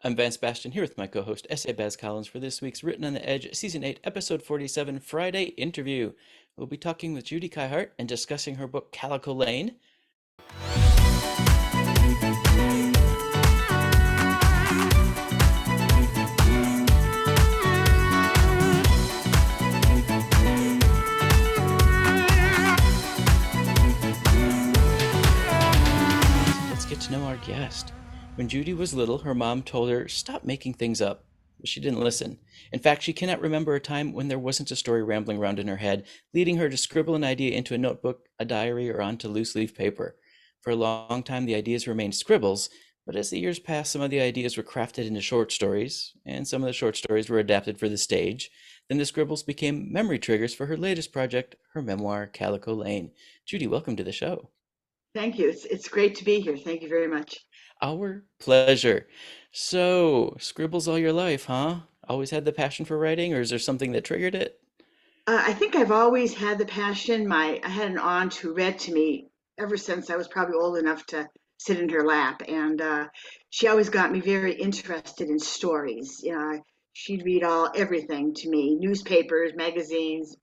I'm Vance Bastion here with my co-host S.A. Baz Collins for this week's Written on the Edge, Season 8, Episode 47, Friday interview. We'll be talking with Judy Kiehart and discussing her book Calico Lane. Let's get to know our guest. When Judy was little, her mom told her, "Stop making things up." But she didn't listen. In fact, she cannot remember a time when there wasn't a story rambling around in her head, leading her to scribble an idea into a notebook, a diary, or onto loose leaf paper. For a long time, the ideas remained scribbles, but as the years passed, some of the ideas were crafted into short stories, and some of the short stories were adapted for the stage. Then the scribbles became memory triggers for her latest project, her memoir, Calico Lane. Judy, welcome to the show. Thank you. It's great to be here. Thank you very much. Our pleasure. So, scribbles all your life, huh? Always had the passion for writing, or is there something that triggered it? I think I've always had the passion. I had an aunt who read to me ever since I was probably old enough to sit in her lap, and she always got me very interested in stories. She'd read everything to me: newspapers, magazines,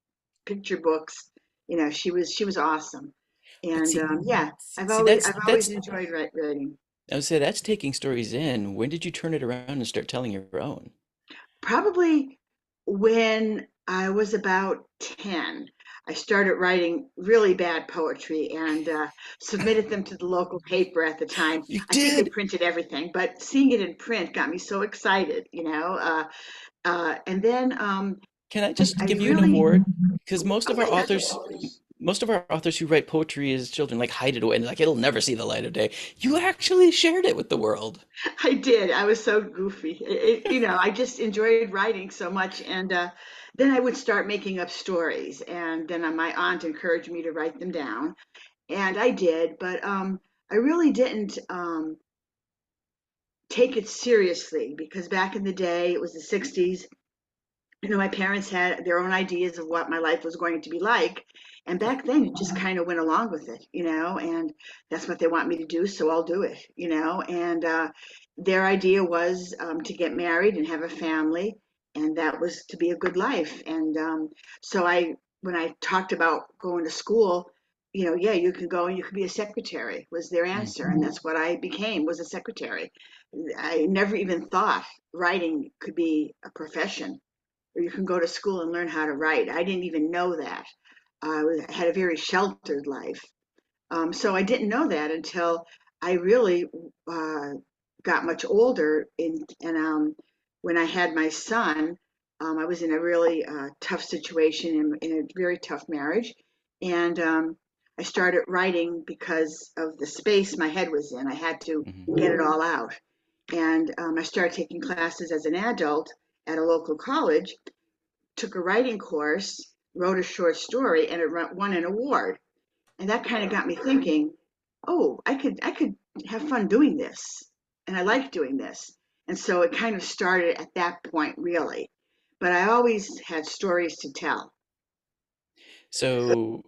picture books. She was awesome, But and see, yeah, I've see, always that's I've always that's enjoyed writing. I would say that's taking stories in. When did you turn it around and start telling your own? Probably when I was about 10, I started writing really bad poetry and submitted them to the local paper at the time. You I think they did. printed everything, but seeing it in print got me so excited. And then Can I I just give you an really, award? Because oh, yeah, most of our authors who write poetry as children, like hide it away and like it'll never see the light of day. You actually shared it with the world. I did. I was so goofy. I just enjoyed writing so much. And then I would start making up stories. And then my aunt encouraged me to write them down. And I did, but I really didn't take it seriously because back in the day, it was the 60s. My parents had their own ideas of what my life was going to be like. And back then, you just kind of went along with it, and that's what they want me to do, so I'll do it. And their idea was to get married and have a family, and that was to be a good life. And so when I talked about going to school, yeah, you can go and you can be a secretary, was their Mm. answer. And that's what I became, was a secretary. I never even thought writing could be a profession or you can go to school and learn how to write. I didn't even know that. I had a very sheltered life. So I didn't know that until I really uh, got much older. And when I had my son, I was in a really tough situation in a very tough marriage. And I started writing because of the space my head was in. I had to get it Hmm. all out. And I started taking classes as an adult at a local college, took a writing course, wrote a short story, and it won an award. And that kind of got me thinking, oh, I could have fun doing this, and I like doing this. And so it kind of started at that point, really. But I always had stories to tell. So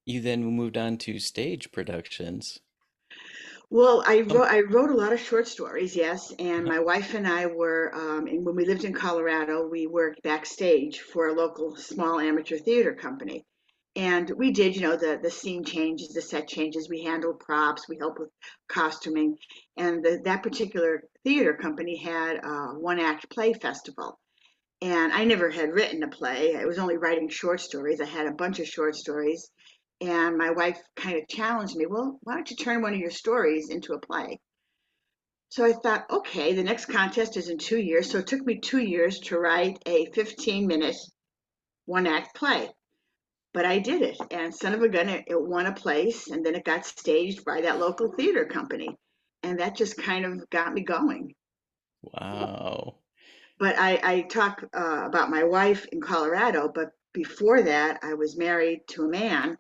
you then moved on to stage productions. Well, I Um, wrote I wrote a lot of short stories, yes, and uh, my wife and I were, and when we lived in Colorado, we worked backstage for a local small amateur theater company, and we did, the scene changes, the set changes. We handled props, we helped with costuming, and that particular theater company had a one act play festival, and I never had written a play. I was only writing short stories. I had a bunch of short stories. And my wife kind of challenged me, well, why don't you turn one of your stories into a play? So I thought, okay, the next contest is in 2 years. So it took me 2 years to write a 15-minute one act play. But I did it. And son of a gun, it won a place. And then it got staged by that local theater company. And that just kind of got me going. wow. But I talk about my wife in Colorado, but before that, I was married to a man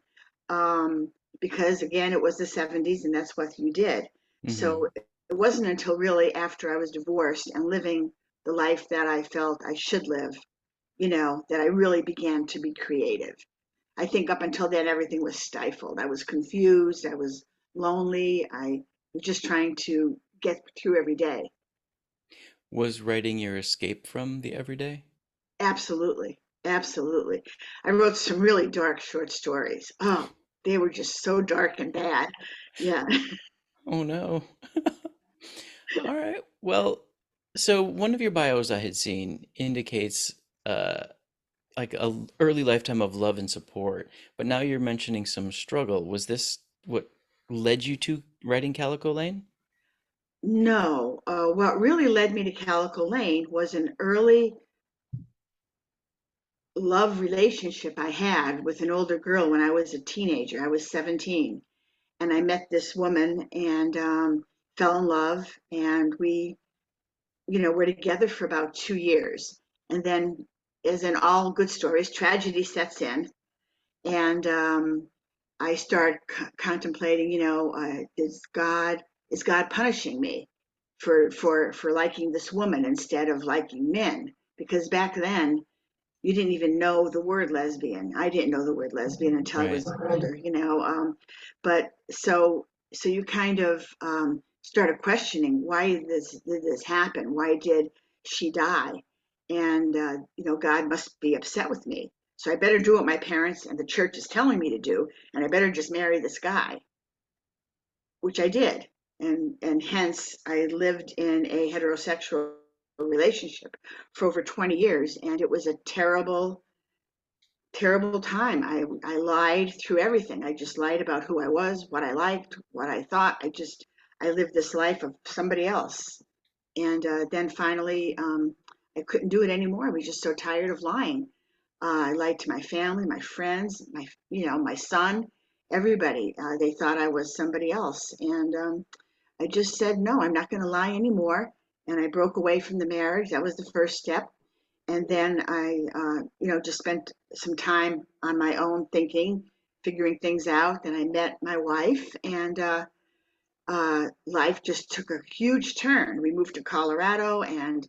because, again, it was the 70s and that's what you did. So Hmm. it wasn't until really after I was divorced and living the life that I felt I should live, that I really began to be creative. I think up until then, everything was stifled. I was confused. I was lonely. I was just trying to get through every day. Was writing your escape from the everyday? Absolutely. Absolutely. I wrote some really dark short stories. Oh, they were just so dark and bad. Yeah. Oh no. All right. Well, so one of your bios I had seen indicates uh like a early lifetime of love and support, but now you're mentioning some struggle. Was this what led you to writing Calico Lane? No, what really led me to Calico Lane was an early love relationship I had with an older girl when I was a teenager. I was 17, and I met this woman and fell in love, and we, were together for about 2 years. And then, as in all good stories, tragedy sets in, and I started contemplating, is God punishing me for liking this woman instead of liking men? Because back then you didn't even know the word lesbian. I didn't know the word lesbian until I Right. was older, but so you kind of started questioning, why did this happen? Why did she die? And God must be upset with me. So I better do what my parents and the church is telling me to do, and I better just marry this guy, which I did. And hence I lived in a heterosexual relationship for over 20 years, and it was a terrible time. I lied through everything. I just lied about who I was, what I liked, what I thought. I lived this life of somebody else. And then finally, I couldn't do it anymore. I was just so tired of lying. I lied to my family, my friends, my son, everybody. They thought I was somebody else. And I just said, no, I'm not going to lie anymore. And I broke away from the marriage. That was the first step. And then just spent some time on my own thinking, figuring things out. Then I met my wife, and life just took a huge turn. We moved to Colorado, and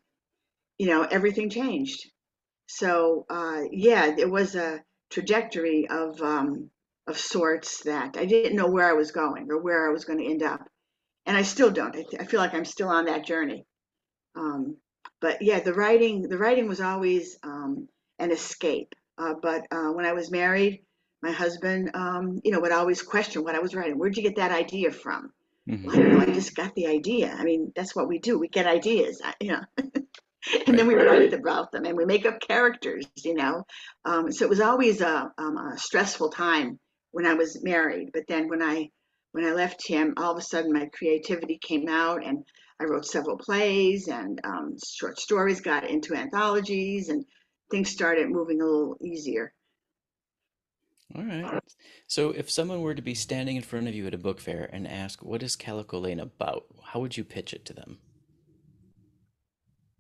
everything changed. So yeah, it was a trajectory of sorts that I didn't know where I was going or where I was going to end up, and I still don't. I feel like I'm still on that journey. Um, but yeah, the writing was always an escape. But when I was married, my husband, would always question what I was writing. Where'd you get that idea from? Well, I Hmm. don't know. I just got the idea. I mean, that's what we do. We get ideas, and then Right. we write about them and we make up characters. So it was always a stressful time when I was married. But then when I left him, all of a sudden my creativity came out, and I wrote several plays and short stories, got into anthologies, and things started moving a little easier. All right. So if someone were to be standing in front of you at a book fair and ask, what is Calico Lane about? How would you pitch it to them?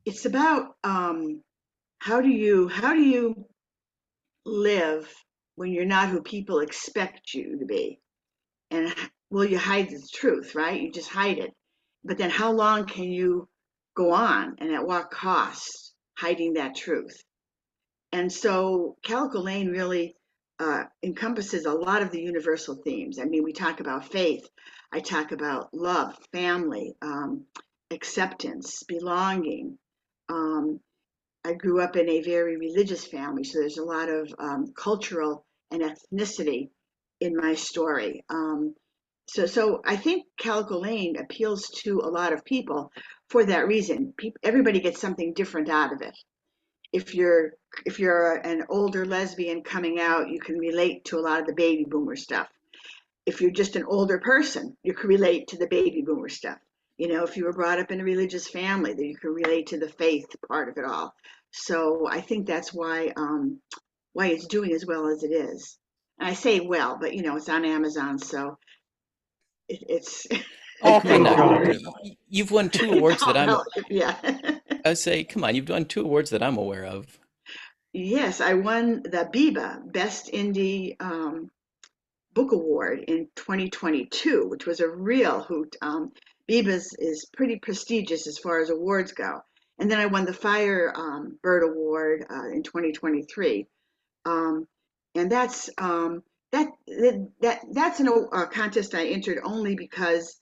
It's about how do you live when you're not who people expect you to be, and will you hide the truth, right? You just hide it. But then how long can you go on, and at what cost, hiding that truth? And so Calico Lane really encompasses a lot of the universal themes. I mean, we talk about faith, I talk about love, family, acceptance, belonging. um, I grew up in a very religious family, so there's a lot of cultural and ethnicity in my story. So I think Calico Lane appeals to a lot of people for that reason. Everybody gets something different out of it. If you're if you're an older lesbian coming out, you can relate to a lot of the baby boomer stuff. If you're just an older person, you can relate to the baby boomer stuff. If you were brought up in a religious family, then you can relate to the faith part of it all. So I think that's why it's doing as well as it is. And I say well, but it's on Amazon, so it's Oh, I come on think now. You've won two awards that well, I'm, yeah. I say, come on, you've won two awards that I'm aware of. Yes, I won the BIBA Best Indie Book Award in 2022, which was a real hoot. BIBA is pretty prestigious as far as awards go. And then I won the Fire Bird Award in 2023. Um, and that's a contest I entered only because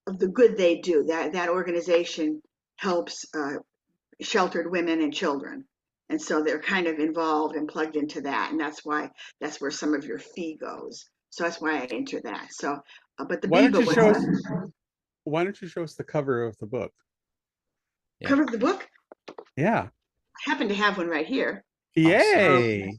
of the good they do. That organization helps sheltered women and children. And so they're kind of involved and plugged into that. And that's where some of your fee goes. So that's why I enter that. So, but the Why don't BIBA you was show us why don't you show us the cover of the book? Yeah. cover of the book. Yeah. I happen to have one right here. Awesome. Yay.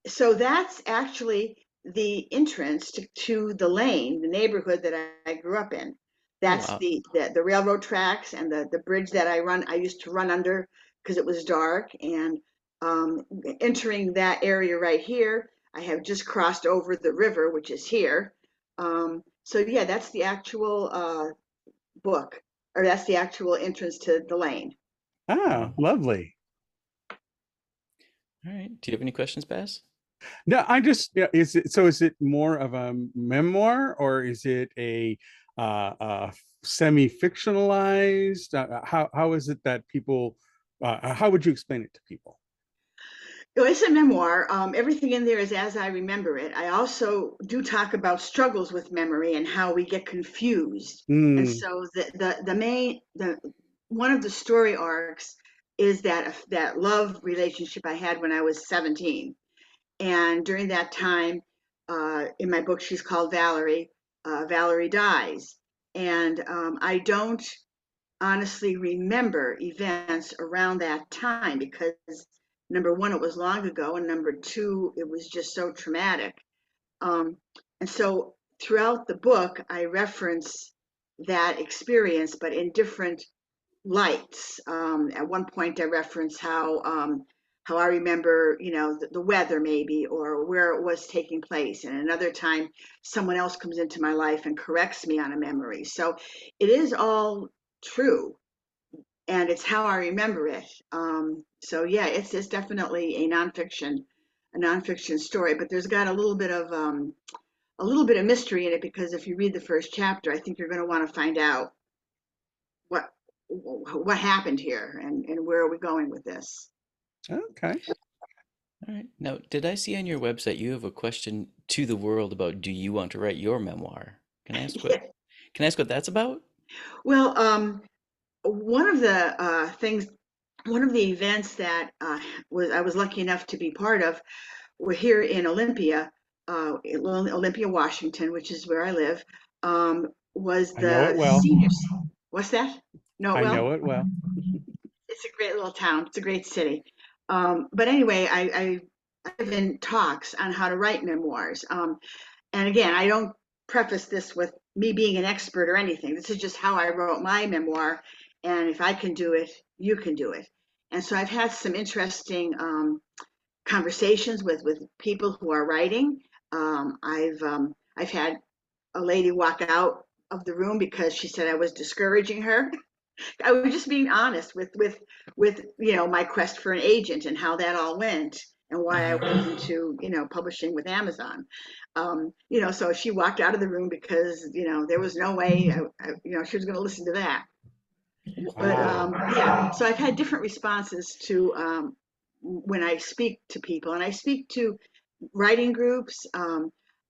So that's actually the entrance to the lane, the neighborhood that I grew up in. Oh That's wow. the railroad tracks and the bridge that I used to run under because it was dark. And um, entering that area right here, I have just crossed over the river, which is here. So yeah, that's the actual book, or that's the actual entrance to the lane. Ah, lovely. All right. Do you have any questions, Bass? No, I just, yeah, is it more of a memoir or is it a semi-fictionalized? How is it that people how would you explain it to people? It's a memoir. Everything in there is as I remember it. I also do talk about struggles with memory and how we get confused. And Hmm. so the main the one of the story arcs is that love relationship I had when I was 17. And during that time, in my book, she's called Valerie. Valerie dies, and I don't honestly remember events around that time because number one, it was long ago, and number two, it was just so traumatic. Um, and so throughout the book, I reference that experience, but in different lights. At one point, I reference how I remember, the weather maybe, or where it was taking place. And another time, someone else comes into my life and corrects me on a memory. So it is all true, and it's how I remember it. So yeah, it's definitely a nonfiction story, but there's got a little bit of mystery in it because if you read the first chapter, I think you're going to want to find out what what happened here and where are we going with this. Okay. All right. Now, did I see on your website you have a question to the world about do you want to write your memoir? Can I ask what that's about? Well, one of the things, one of the events that was I was lucky enough to be part of were here in Olympia, Washington, which is where I live. Was I know it the well. seniors? What's that? Know it I well? know it well. It's a great little town. It's a great city. But anyway, I've been talks on how to write memoirs. And again, I don't preface this with me being an expert or anything. This is just how I wrote my memoir. And if I can do it, you can do it. And so I've had some interesting conversations with people who are writing. I've had a lady walk out of the room because she said I was discouraging her. I was just being honest with my quest for an agent and how that all went and why I Uh-huh. went into publishing with Amazon. So she walked out of the room because there was no way she was going to listen to that. But Wow. yeah, so I've had different responses to when I speak to people, and I speak to writing groups.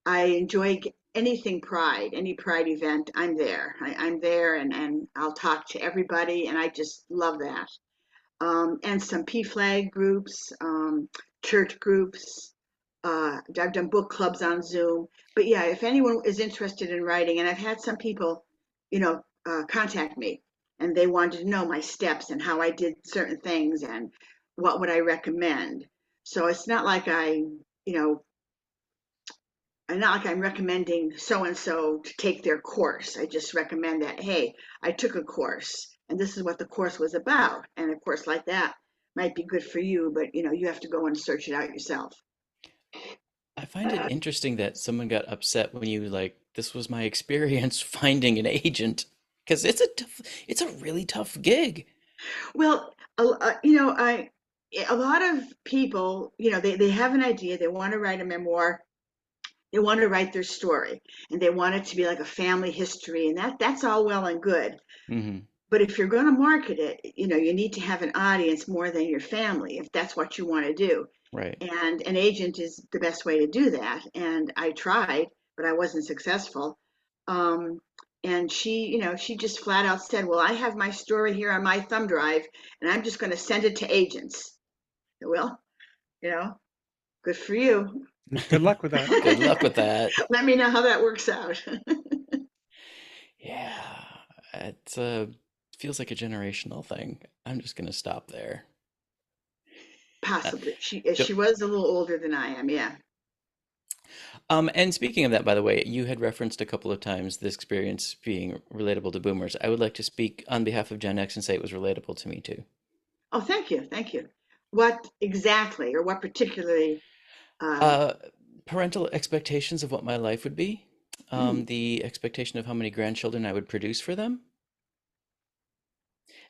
I enjoy anything Pride, any Pride event. I'm there. I'm there, and I'll talk to everybody, and I just love that. And some PFLAG groups, church groups. I've done book clubs on Zoom. But yeah, if anyone is interested in writing, and I've had some people, contact me, and they wanted to know my steps and how I did certain things and what would I recommend. So it's not like you know, not like I'm recommending so and so to take their course. I just recommend that, hey, I took a course and this is what the course was about. And a course like that might be good for you, but you have to go and search it out yourself. I find it interesting that someone got upset when you like, this was my experience finding an agent, because it's a really tough gig. Well, a lot of people, they have an idea, they want to write a memoir, they want to write their story, and they want it to be like a family history, and that's all well and good. Hmm. But if you're going to market it, you need to have an audience more than your family if that's what you want to do. Right. And an agent is the best way to do that. And I tried, but I wasn't successful. Um, And she just flat out said, well, I have my story here on my thumb drive, and I'm just going to send it to agents. Well, you know, good for you. Good luck with that. Good luck with that. Let me know how that works out. Yeah, it feels like a generational thing. I'm just gonna stop there. Uh, Possibly. She don't- she was a little older than I am, yeah. and speaking of that, by the way, you had referenced a couple of times this experience being relatable to boomers. I would like to speak on behalf of Gen X and say it was relatable to me too. Oh, thank you, thank you. What exactly, or what particularly? Um, Uh, Parental expectations of what my life would be, hmm, the expectation of how many grandchildren I would produce for them.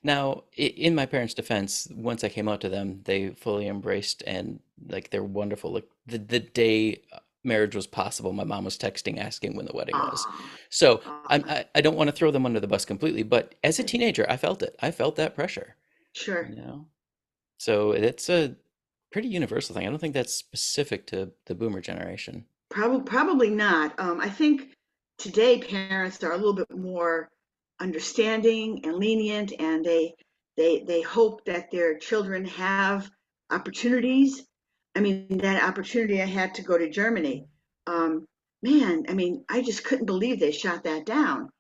Now, in my parents' defense, once I came out to them, they fully embraced and like they're wonderful. Like the day marriage was possible, my mom was texting asking when the wedding was. ah, So ah, I don't want to throw them under the bus completely, but as a teenager, I felt it. I felt that pressure, sure. you know? So it's a pretty universal thing. I don't think that's specific to the boomer generation. Probably not. I think today parents are a little bit more understanding and lenient, and they hope that their children have opportunities. I mean, that opportunity I had to go to Germany. Um, Man, I mean, I just couldn't believe they shot that down.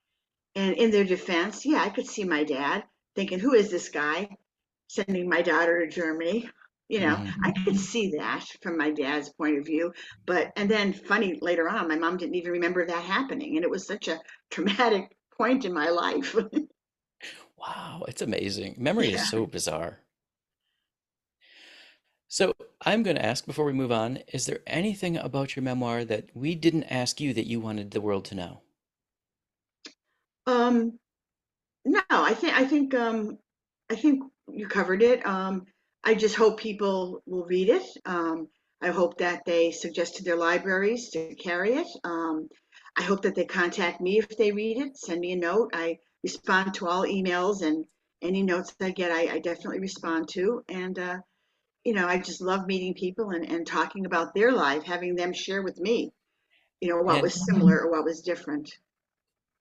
And in their defense, yeah, I could see my dad thinking, "Who is this guy sending my daughter to Germany?" Hmm. I could see that from my dad's point of view. And then funny later on, my mom didn't even remember that happening. And it was such a traumatic point in my life. Wow, it's amazing. Memory is Yeah. so bizarre. So I'm going to ask before we move on, is there anything about your memoir that we didn't ask you that you wanted the world to know? Um, no, I think you covered it. I just hope people will read it. I hope that they suggest to their libraries to carry it. I hope that they contact me if they read it. Send me a note. I respond to all emails, and any notes I get, I definitely respond to. And I just love meeting people and talking about their life, having them share with me, what And was similar or what was different.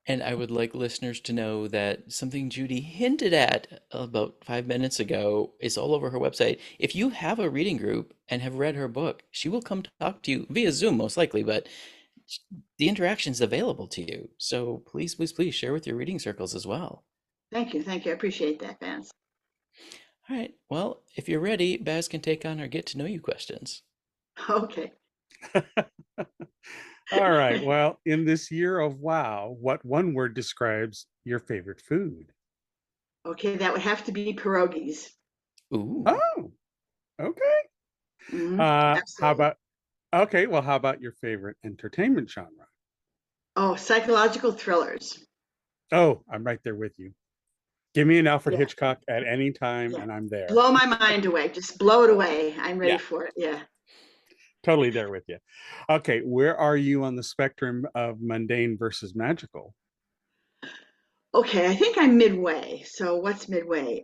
and I would like listeners to know that something Judy hinted at about 5 minutes ago is all over her website. If you have a reading group and have read her book, she will come talk to you via Zoom most likely, but the interaction is available to you. So please, please, please share with your reading circles as well. Thank you, thank you. I appreciate that, Vance. All right. Well, if you're ready, Baz can take on our get to know you questions. Okay. All right. Well, in this year of wow, what one word describes your favorite food? Okay, that would have to be pierogies. Ooh. Oh, okay. How Absolutely. about okay, well, how about your favorite entertainment genre? Oh, psychological thrillers. Oh, I'm right there with you. Give me an Alfred Yeah, Hitchcock at any time yeah. and I'm there. Blow my mind away. Just blow it away. I'm ready Yeah, for it. Yeah. totally there with you. Okay, where are you on the spectrum of mundane versus magical? Okay, I think I'm midway. So what's midway?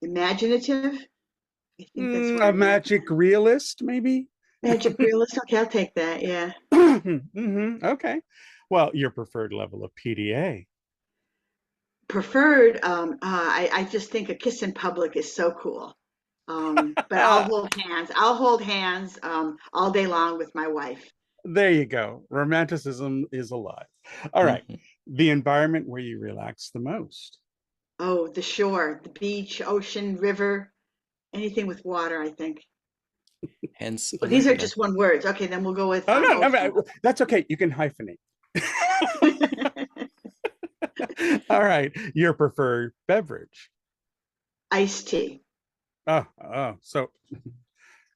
Imaginative. I think that's where A I'm at. magic realist, maybe? Magic realist. Okay, I'll take that. Yeah. Okay. Well, your preferred level of PDA. Preferred. I just think a kiss in public is so cool. But I'll hold hands. I'll hold hands all day long with my wife. There you go. Romanticism is alive. All right. Mhm. The environment where you relax the most. Oh, the shore, the beach, ocean, river, anything with water, I think. Hence These are Olympia. just one words. Okay, then we'll go with Oh, no, ocean. no, that's okay. You can hyphenate. All right. Your preferred beverage. Iced tea. So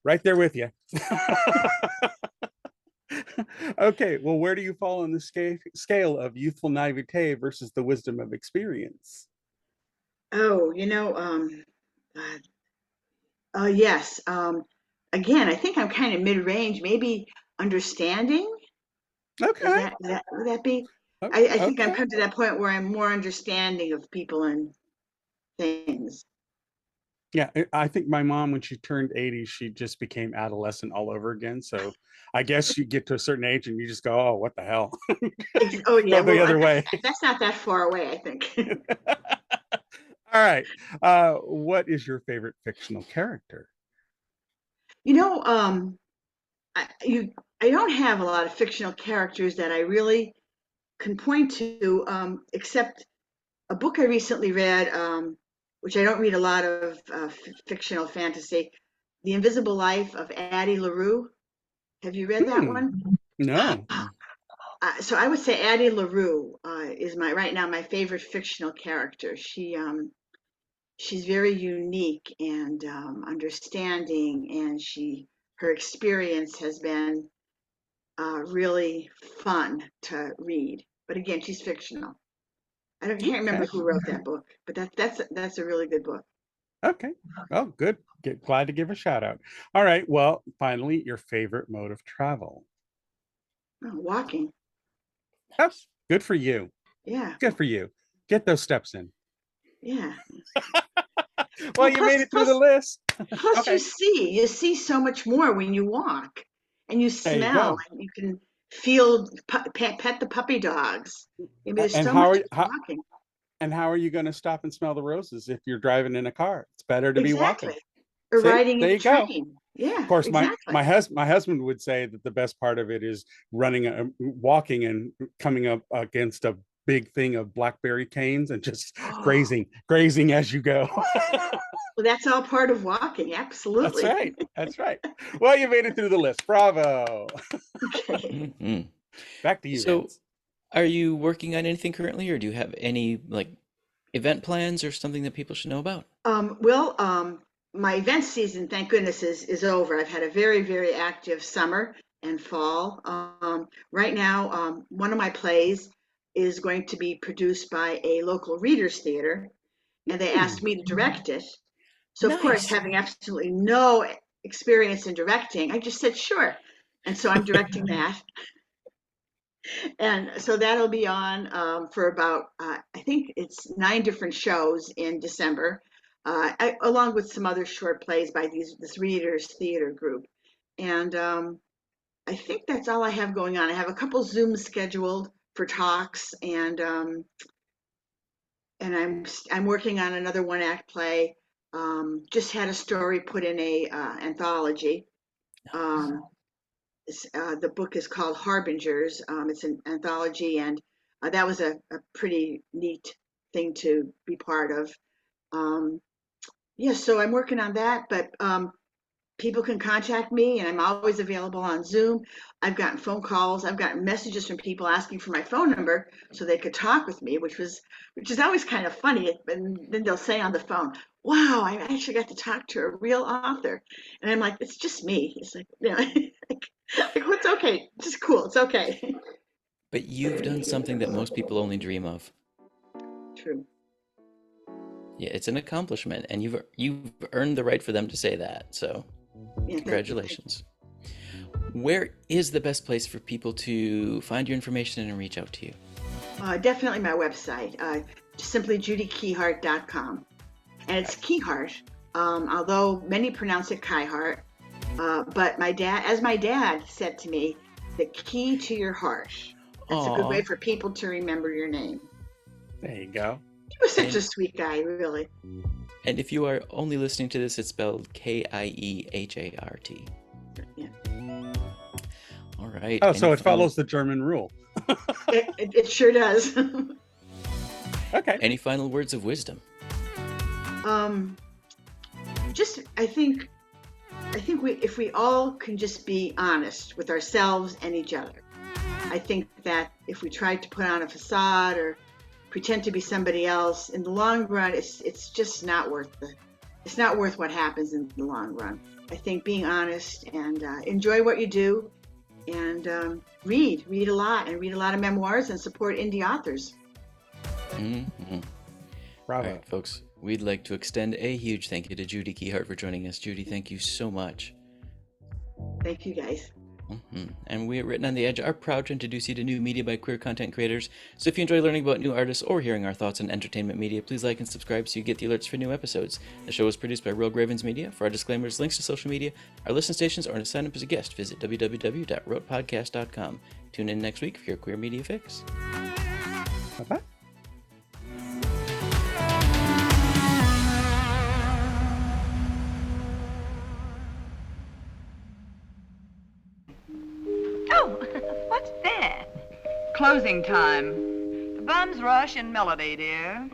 right there with you. Okay. Well, where do you fall on the scale of youthful naivete versus the wisdom of experience? Oh, yes. Again, I think I'm kind of mid-range, maybe understanding. Is Okay. would that be? I think I'm Okay. come to that point where I'm more understanding of people and things. Yeah, I think my mom, when she turned 80, she just became adolescent all over again. So I guess you get to a certain age and you just go, oh, what the hell? Oh yeah, Go the well other way. that's not that far away, I think. All right. What is your favorite fictional character? You know, I, you I don't have a lot of fictional characters that I really can point to, except a book I recently read, which I don't read a lot of fictional fantasy, The Invisible Life of Addie LaRue. Have you read that Hmm. one? No. Mm. So I would say Addie LaRue is my right now my favorite fictional character. She's very unique and understanding, and her experience has been really fun to read. But again, she's fictional. Can't remember Okay. who wrote that book, but that's a really good book. Okay. Oh, good. Glad to give a shout out. All right. Well, finally, your favorite mode of travel. Oh, walking, Oh, Nice. good for you. yeah, Good for you. Get those steps in. yeah. Well, Well, you made plus it through the plus list. plus Okay. you see so much more when you walk, and you There you smell, go. and you can feel pet the puppy dogs. I mean, there's And so how much are to walking. how are you going to stop and smell the roses if you're driving in a car? It's better to be walking. Exactly. Or See, riding in there a you go. train. Of Yeah, course, exactly. my husband would say that the best part of it is walking and coming up against a big thing of blackberry canes and just Oh, grazing as you go. well, that's all part of walking. That's Absolutely. right. That's right. Well, you made it through the list. Bravo. Okay. Hmm. Back to you, So, Vince. are you working on anything currently, or do you have any like event plans or something that people should know about? Well, my event season, thank goodness, is over. I've had a very active summer and fall. Right now, one of my plays is going to be produced by a local readers theater, and they asked Hmm. me to direct it. So, of course, Nice. having absolutely no experience in directing, I just said sure. And so I'm directing that. And so that'll be on for about, I think it's 9 different shows in December, along with some other short plays by this readers theater group. And I think that's all I have going on. I have a couple Zooms scheduled for talks, and I'm working on another one act play. Just had a story put in a anthology. Nice. Um, the book is called Harbingers. It's an anthology, and that was a pretty neat thing to be part of. Um, yeah, so I'm working on that, but people can contact me, and I'm always available on Zoom. I've gotten phone calls, I've gotten messages from people asking for my phone number so they could talk with me, which is always kind of funny. And then they'll say on the phone, "Wow, I actually got to talk to a real author," and I'm like, "It's just me." It's like, like, well, it's okay, it's just cool, it's okay. But you've done something that most people only dream of. True. Yeah, it's an accomplishment, and you've earned the right for them to say that. So, Yeah, thank you, thank you. congratulations. Where is the best place for people to find your information and reach out to you? Definitely my website, simply judykiehart.com. And it's Kiehart, although many pronounce it Kiehart. But as my dad said to me, the key to your heart. That's a good way Aw. for people to remember your name. There you go. He was such a And sweet guy, really. and if you are only listening to this, it's spelled Kiehart. Yeah. All right. Oh, Any so it final follows the German rule. It sure does. Okay. any final words of wisdom? um, just I think if we all can just be honest with ourselves and each other, I think that if we try to put on a facade or pretend to be somebody else, in the long run, it's just not worth it's not worth what happens in the long run. I think being honest and enjoy what you do, and read a lot, and read a lot of memoirs, and support indie authors. Hmm. All Bravo. right, folks. We'd like to extend a huge thank you to Judy Kiehart for joining us. Judy, thank you so much. Thank you guys. And we at Written on the Edge are proud to introduce you to new media by queer content creators. So if you enjoy learning about new artists or hearing our thoughts on entertainment media, please like and subscribe so you get the alerts for new episodes. The show is produced by Rogue Ravens Media. For our disclaimers, links to social media, our listen stations, or to sign up as a guest, visit www.rotepodcast.com. Tune in next week for your queer media fix. Bye-bye. Oh, what's that? Closing time. The bums rush in melody, dear.